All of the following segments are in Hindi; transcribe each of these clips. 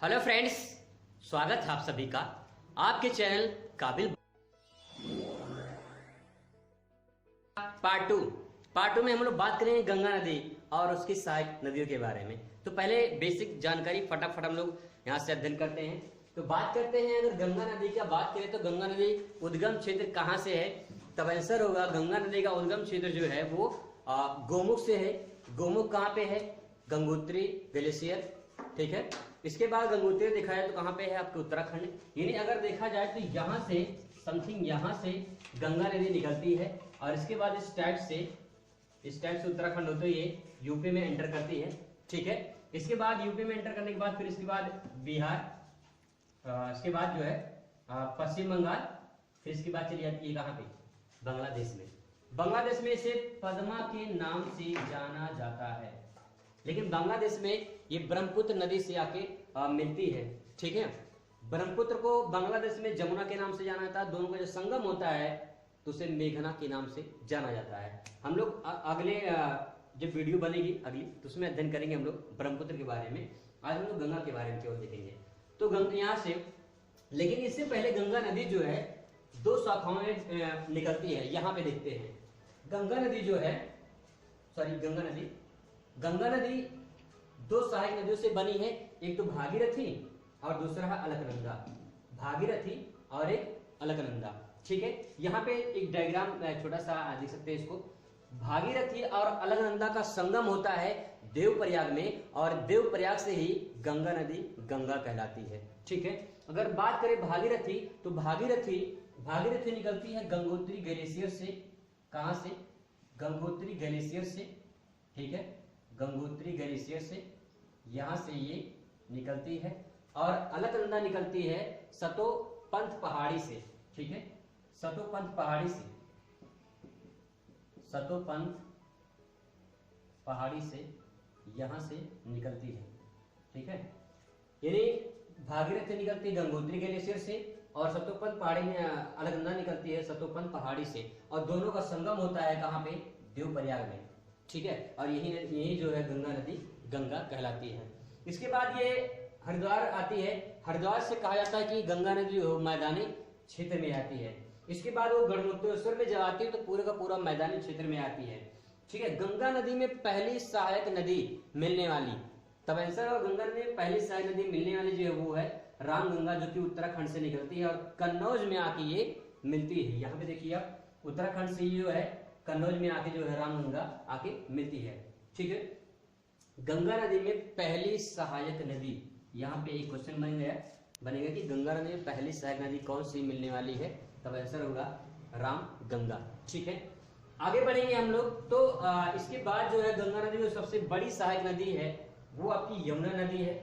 हेलो फ्रेंड्स, स्वागत है आप सभी का आपके चैनल काबिल पार्ट टू में हम लोग बात करेंगे गंगा नदी और उसकी सहायक नदियों के बारे में। तो पहले बेसिक जानकारी फटाफट हम लोग यहाँ से अध्ययन करते हैं। तो बात करते हैं, अगर गंगा नदी की बात करें तो गंगा नदी उद्गम क्षेत्र कहाँ से है, तब आंसर होगा गंगा नदी का उद्गम क्षेत्र जो है वो गोमुख से है। गोमुख कहाँ पे है? गंगोत्री ग्लेशियर, ठीक है। इसके बाद गंगोत्री देखा जाए तो कहाँ पे है? आपके उत्तराखंड। यानी अगर देखा जाए तो यहाँ से समथिंग यहाँ से गंगा नदी निकलती है और इसके बाद इस टाइप से उत्तराखंड होते हुए यूपी में एंटर करती है, ठीक है। इसके बाद यूपी में एंटर करने के बाद फिर इसके बाद बिहार, इसके बाद जो है पश्चिम बंगाल, फिर इसके बाद चली जाती है कहाँ पे? बांग्लादेश में। बांग्लादेश में इसे पद्मा के नाम से जाना जाता है, लेकिन बांग्लादेश में ये ब्रह्मपुत्र नदी से आके मिलती है, ठीक है। ब्रह्मपुत्र को बांग्लादेश में जमुना के नाम से जाना जाता है। दोनों का जो संगम होता है तो उसे मेघना के नाम से जाना जाता है। हम लोग अगले जब वीडियो बनेगी अगली तो उसमें अध्ययन करेंगे हम लोग ब्रह्मपुत्र के बारे में। आज हम लोग गंगा के बारे में केवल देखेंगे। तो गंगा यहाँ से, लेकिन इससे पहले गंगा नदी जो है दो शाखाओं में निकलती है। यहाँ पे देखते हैं गंगा नदी जो है, गंगा नदी दो सहायक नदियों से बनी है। एक तो भागीरथी और दूसरा है अलकनंदा। भागीरथी और एक अलकनंदा, ठीक है। यहाँ पे एक डायग्राम छोटा सा देख सकते हैं इसको। भागीरथी और अलकनंदा का संगम होता है देवप्रयाग में और देवप्रयाग से ही गंगा नदी गंगा कहलाती है, ठीक है। अगर बात करें भागीरथी तो भागीरथी निकलती है गंगोत्री ग्लेशियर से। कहां से? गंगोत्री ग्लेशियर से, ठीक है। गंगोत्री ग्लेशियर से यहां से ये निकलती है और अलकनंदा निकलती है सतोपंथ पहाड़ी से, ठीक है। सतोपंथ पहाड़ी से यहां से निकलती है, ठीक है। यानी भागीरथी निकलती है गंगोत्री ग्लेशियर से और सतोपंथ पहाड़ी में अलकनंदा निकलती है सतोपंथ पहाड़ी से, और दोनों का संगम होता है कहां पे? देवप्रयाग में, ठीक है। और यही जो है गंगा नदी गंगा कहलाती है। इसके बाद ये हरिद्वार आती है। हरिद्वार से कहा जाता है कि गंगा नदी मैदानी क्षेत्र में आती है। इसके बाद वो गढ़मुक्तेश्वर में जब आती है तो पूरे का पूरा मैदानी क्षेत्र में आती है, ठीक है। गंगा नदी में पहली सहायक नदी मिलने वाली, तब आंसर गंगा नदी में पहली सहायक नदी मिलने वाली जो है वो है रामगंगा, जो कि उत्तराखंड से निकलती है और कन्नौज में आके ये मिलती है। यहाँ पे देखिए आप, उत्तराखंड से जो है कन्नौज में आके जो है रामगंगा आके मिलती है, ठीक है। गंगा नदी में पहली सहायक नदी, यहाँ पे एक क्वेश्चन बनेगा कि गंगा नदी में पहली सहायक नदी कौन सी मिलने वाली है, तब आंसर होगा राम गंगा, ठीक है। आगे बढ़ेंगे हम लोग। तो इसके बाद जो है गंगा नदी में सबसे बड़ी सहायक नदी है वो आपकी यमुना नदी है,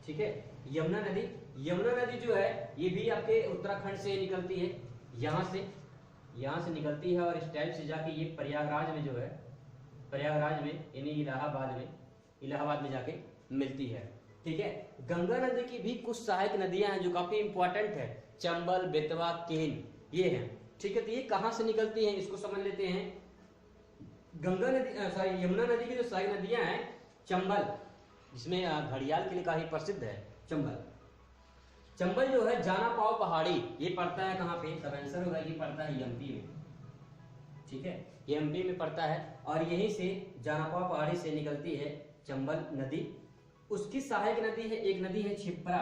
ठीक है। यमुना नदी जो है ये भी आपके उत्तराखंड से निकलती है। यहाँ से निकलती है और इस टाइप से जाके ये प्रयागराज में जो है, प्रयागराज में यानी इलाहाबाद में जाके मिलती है, ठीक है। गंगा नदी की भी कुछ सहायक नदियां हैं जो काफी इंपॉर्टेंट है। चंबल, बेतवा, केन, ये हैं, ठीक है। तो ये कहां से निकलती हैं इसको समझ लेते हैं। यमुना नदी की जो सहायक नदियां हैं, चंबल, जिसमें घड़ियाल के लिए काफी प्रसिद्ध है चंबल जो है जानापाव पहाड़ी, ये पड़ता है कहाँ पे? तब आंसर होगा ये पड़ता है एमपी में, ठीक है। ये एमपी में पड़ता है और यहीं से जानापाव पहाड़ी से निकलती है चंबल नदी। उसकी सहायक नदी है, एक नदी है छिप्रा,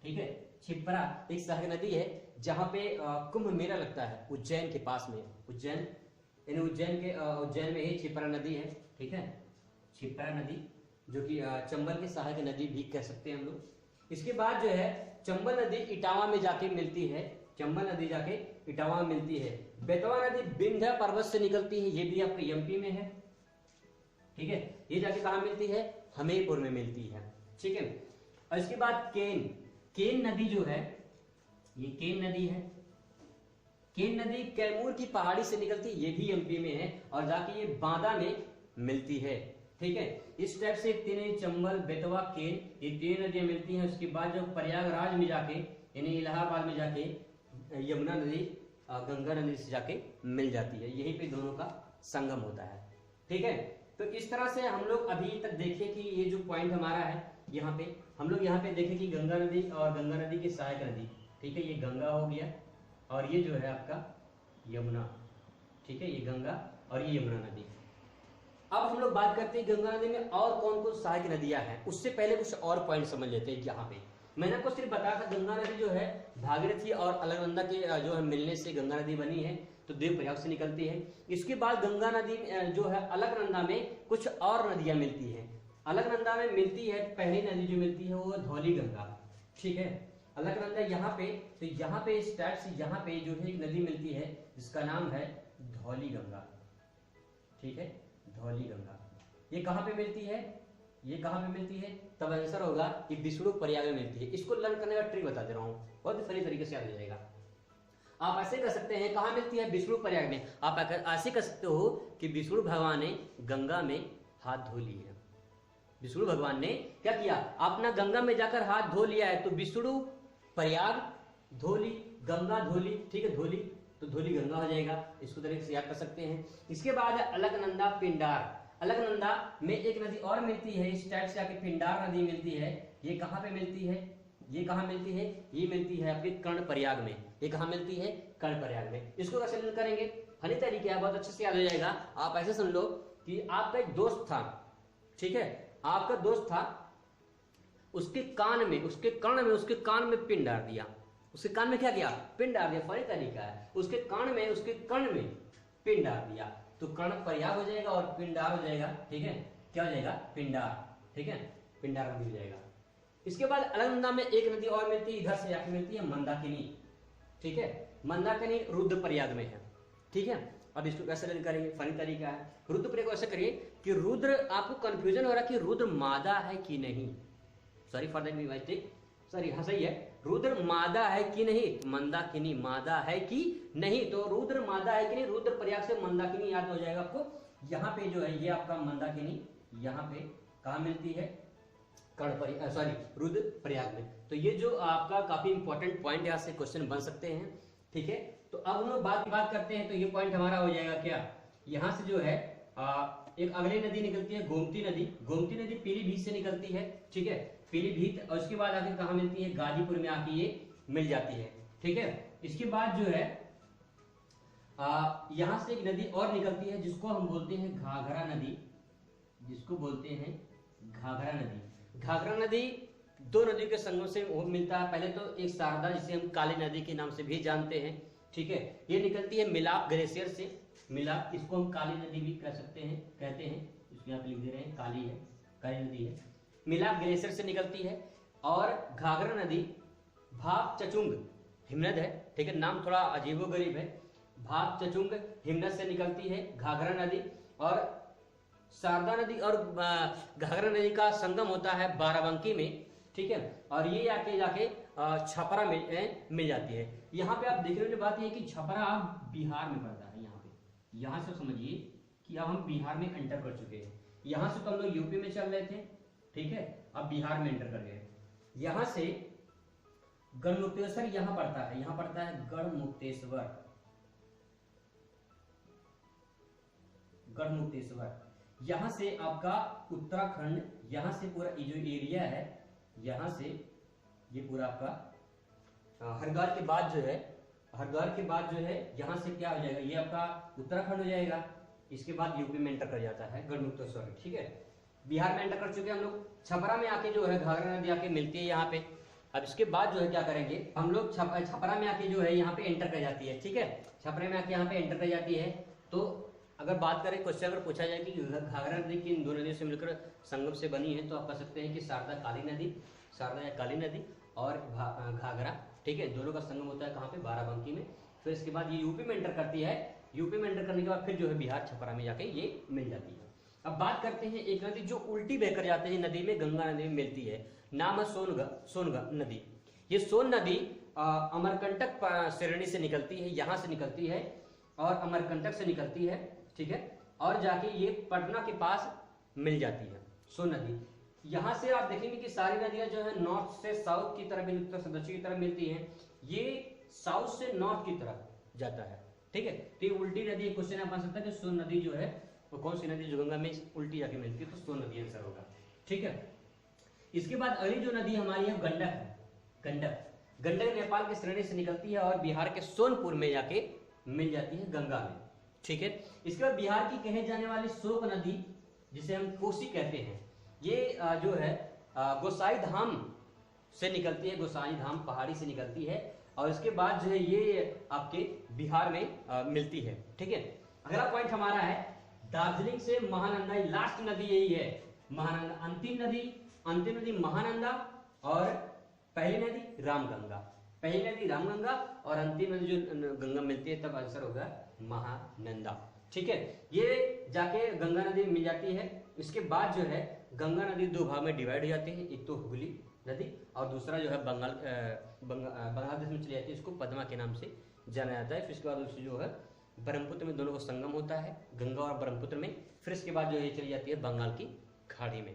ठीक है। छिप्रा एक सहायक नदी है जहां पे कुंभ मेला लगता है उज्जैन के पास में। उज्जैन में ही छिप्रा नदी है, ठीक है। छिप्रा नदी जो कि चंबल की सहायक नदी भी कह सकते हैं हम लोग। इसके बाद जो है चंबल नदी इटावा में जाके मिलती है। बेतवा नदी विंध्य पर्वत से निकलती है, ये भी आपके एमपी में है, ठीक है। ये जाके कहा मिलती है? हमीरपुर में मिलती है, ठीक है। और इसके बाद केन नदी जो है, ये केन नदी है। केन नदी कैमूर की पहाड़ी से निकलती है, ये भी एमपी में है और जाके ये बांदा में मिलती है, ठीक है। इस टाइप से तीन, चंबल, बेतवा, केन, ये तीन नदियां मिलती हैं। उसके बाद जो प्रयागराज में जाके यानी इलाहाबाद में जाके यमुना नदी गंगा नदी से जाके मिल जाती है। यहीं पे दोनों का संगम होता है, ठीक है। तो इस तरह से हम लोग अभी तक देखे कि ये जो पॉइंट हमारा है यहाँ पे हम लोग यहाँ पे देखें कि गंगा नदी और गंगा नदी की सहायक नदी, ठीक है, ये गंगा हो गया और ये जो है आपका यमुना, ठीक है, ये गंगा और ये यमुना नदी। अब हम लोग बात करते हैं गंगा नदी में और कौन कौन सहायक नदियां हैं। उससे पहले कुछ और पॉइंट समझ लेते हैं। यहाँ पे मैंने आपको सिर्फ बताया था गंगा नदी जो है भागीरथी और अलकनंदा के जो है मिलने से गंगा नदी बनी है, तो देवप्रयाग से निकलती है। इसके बाद गंगा नदी जो है अलकनंदा में कुछ और नदियां मिलती हैं। अलकनंदा में मिलती है पहली नदी जो मिलती है वो धौली गंगा, ठीक है। अलकनंदा यहाँ पे, तो यहाँ पे स्टार्ट से यहाँ पे जो है एक नदी मिलती है जिसका नाम है धौली गंगा, ठीक है, धौली गंगा। ये कहाँ पे मिलती है, ये कहाँ पे मिलती है, तब आंसर होगा कि विष्णु प्रयाग में मिलती है। इसको लर्न करने का ट्रिक बता दे रहा हूँ, बहुत ही फनी तरीके से याद हो जाएगा। आप ऐसे कर सकते हैं, कहाँ मिलती है, विष्णु प्रयाग में। आप ऐसे कर सकते हो कि विष्णु भगवान ने गंगा में हाथ धो लिए। विष्णु भगवान ने क्या किया, अपना गंगा में जाकर हाथ धो लिया है, तो विष्णु प्रयाग धोली, गंगा धोली, ठीक है, धोली, तो धोली गंगा हो जाएगा। इसको तरीके से याद कर सकते हैं। इसके बाद अलकनंदा पिंडार। अलकनंदा में एक नदी और मिलती है, इस टाइप से आके पिंडार नदी मिलती है। ये कहाँ पे मिलती है, ये कहाँ मिलती है, ये मिलती है आपके कर्ण प्रयाग में। ये कहाँ मिलती है, कर्ण प्रयाग में। इसको कैसे लर्न करेंगे, फनी तरीके है, बहुत अच्छे से याद हो जाएगा। आप ऐसे समझ लो कि आपका एक दोस्त था, ठीक है, आपका दोस्त था, उसके कान में, उसके कर्ण में, उसके कान में पिन डाल दिया। उसके कान में क्या किया, पिन डाल दिया। फनी तरीका है, उसके कान में, उसके कर्ण में पिन डाल दिया, तो कर्ण प्रयाग हो जाएगा और पिंडार हो जाएगा, ठीक है, क्या हो जाएगा, पिंडार, ठीक है, पिंडार नदी हो जाएगा। इसके बाद अलकनंदा में एक नदी और मिलती है, इधर से आके मिलती है मंदाकिनी, ठीक है, मंदाकिनी रुद्रप्रयाग में है, ठीक है। अब इसको कैसे लर्न करेंगे, फनी तरीका है। रुद्रप्रयाग को ऐसे करिए कि रुद्र, आपको कंफ्यूजन हो रहा है कि रुद्र मादा है कि नहीं, sorry for that mistake, sorry, हाँ सही है, रुद्र मादा है कि नहीं, मंदाकिनी मादा है कि नहीं, तो रुद्र मादा है कि नहीं, रुद्र प्रयाग से मंदाकिनी याद हो जाएगा आपको। यहाँ पे जो है ये आपका मंदाकिनी, यहाँ पे कहाँ मिलती है, कर्ण, सॉरी, रुद्र प्रयाग में। तो ये जो आपका काफी इंपॉर्टेंट पॉइंट यहाँ से क्वेश्चन बन सकते हैं, ठीक है। तो अब हम लोग बात करते हैं, तो ये पॉइंट हमारा हो जाएगा क्या, यहाँ से जो है एक अगली नदी निकलती है गोमती नदी। गोमती नदी पीलीभीत से निकलती है, ठीक है, पीलीभीत, और उसके बाद आके कहाँ मिलती है, गाजीपुर में आके ये मिल जाती है, ठीक है। इसके बाद जो है यहाँ से एक नदी और निकलती है जिसको हम बोलते हैं घाघरा नदी, जिसको बोलते हैं घाघरा नदी। घाघरा नदी दो नदियों के संगम से मिलता है। पहले तो एक शारदा, जिसे हम काली नदी के नाम से भी जानते हैं, ठीक है, ये निकलती है मिलाप ग्लेशियर से। मिलाप, इसको हम काली नदी भी कह सकते हैं, कहते हैं, इसको यहाँ पे लिख दे रहे हैं, काली है, काली नदी है, मिलाप ग्लेशियर से निकलती है। और घाघरा नदी भाप चचुंग हिमनद है, ठीक है, नाम थोड़ा अजीबोगरीब है, भाप चचुंग हिमनद से निकलती है घाघरा नदी। और शारदा नदी और घाघरा नदी का संगम होता है बाराबंकी में, ठीक है, और ये जाके छपरा में मिल जाती है। यहाँ पे आप देखने वाली बात ये है कि छपरा बिहार में पड़ता है। यहाँ पे, यहाँ से समझिए कि अब हम बिहार में एंटर कर चुके हैं। यहाँ से तो हम लोग यूपी में चल रहे थे, ठीक है, अब बिहार में एंटर कर गए। यहाँ से गढ़मुक्तेश्वर यहाँ पड़ता है, यहाँ पड़ता है गढ़मुक्तेश्वर, गढ़मुक्तेश्वर। यहाँ से आपका उत्तराखंड, यहाँ से पूरा जो एरिया है, यहाँ से ये पूरा आपका हरिद्वार के बाद जो है, हरिद्वार के बाद जो है यहाँ से क्या हो जाएगा, ये आपका उत्तराखंड हो जाएगा। इसके बाद यूपी में एंटर कर जाता है गढ़मुक्तेश्वर, ठीक है। बिहार में एंटर कर चुके हैं हम लोग। छपरा में आके जो है घाघरा नदी आके मिलती है यहाँ पे। अब इसके बाद जो है क्या करेंगे हम लोग, छपरा में आके जो है यहाँ पे एंटर कर जाती है, ठीक है, छपरा में आके यहाँ पे एंटर कर जाती है। तो अगर बात करें, क्वेश्चन अगर पूछा जाए कि घाघरा नदी किन दो नदियों से मिलकर संगम से बनी है, तो आप कह सकते हैं कि शारदा काली नदी, शारदा या काली नदी और घाघरा, ठीक है, दोनों का संगम होता है कहाँ पे, बाराबंकी में। फिर इसके बाद ये यूपी में एंटर करती है। यूपी में एंटर करने के बाद फिर जो है बिहार छपरा में जाके ये मिल जाती है। अब बात करते हैं एक नदी जो उल्टी बहकर जाते हैं नदी में, गंगा नदी में मिलती है, नाम है सोनगा नदी। ये सोन नदी अमरकंटक श्रेणी से निकलती है, यहाँ से निकलती है और अमरकंटक से निकलती है, ठीक है, और जाके ये पटना के पास मिल जाती है सोन नदी। यहाँ से आप देखेंगे कि सारी नदियां जो है नॉर्थ से साउथ की तरफ, उत्तर से दक्षिण की तरफ मिलती हैं। ये साउथ से नॉर्थ की तरफ जाता है, ठीक है। तो ये उल्टी नदी, क्वेश्चन बन सकता है कि सोन नदी जो है वो कौन सी नदी जो गंगा में उल्टी जाके मिलती है, तो सोन नदी आंसर होगा, ठीक है। इसके बाद अगली जो नदी हमारी है गंडक है। गंडक गंडक नेपाल के श्रेणी से निकलती है और बिहार के सोनपुर में जाके मिल जाती है गंगा में। ठीक है, इसके बाद बिहार की कहे जाने वाली शोक नदी जिसे हम कोसी कहते हैं, ये जो है गोसाई धाम से निकलती है, गोसाई धाम पहाड़ी से निकलती है और इसके बाद जो है ये आपके बिहार में मिलती है। ठीक है, अगला पॉइंट हमारा है दार्जिलिंग से महानंदा, लास्ट नदी यही है महानंदा। अंतिम नदी महानंदा और पहली नदी रामगंगा। पहली नदी रामगंगा और अंतिम नदी जो गंगा मिलती है, तब आंसर होगा महानंदा। ठीक है, ये जाके गंगा नदी मिल जाती है। इसके बाद जो है गंगा नदी दो भाग में डिवाइड हो जाती है, एक तो हुगली नदी और दूसरा जो है बांग्लादेश में चली जाती है, इसको पद्मा के नाम से जाना जाता है। फिर इसके बाद उससे जो है ब्रह्मपुत्र में दोनों का संगम होता है, गंगा और ब्रह्मपुत्र में। फिर इसके बाद जो है चली जाती है बंगाल की खाड़ी में।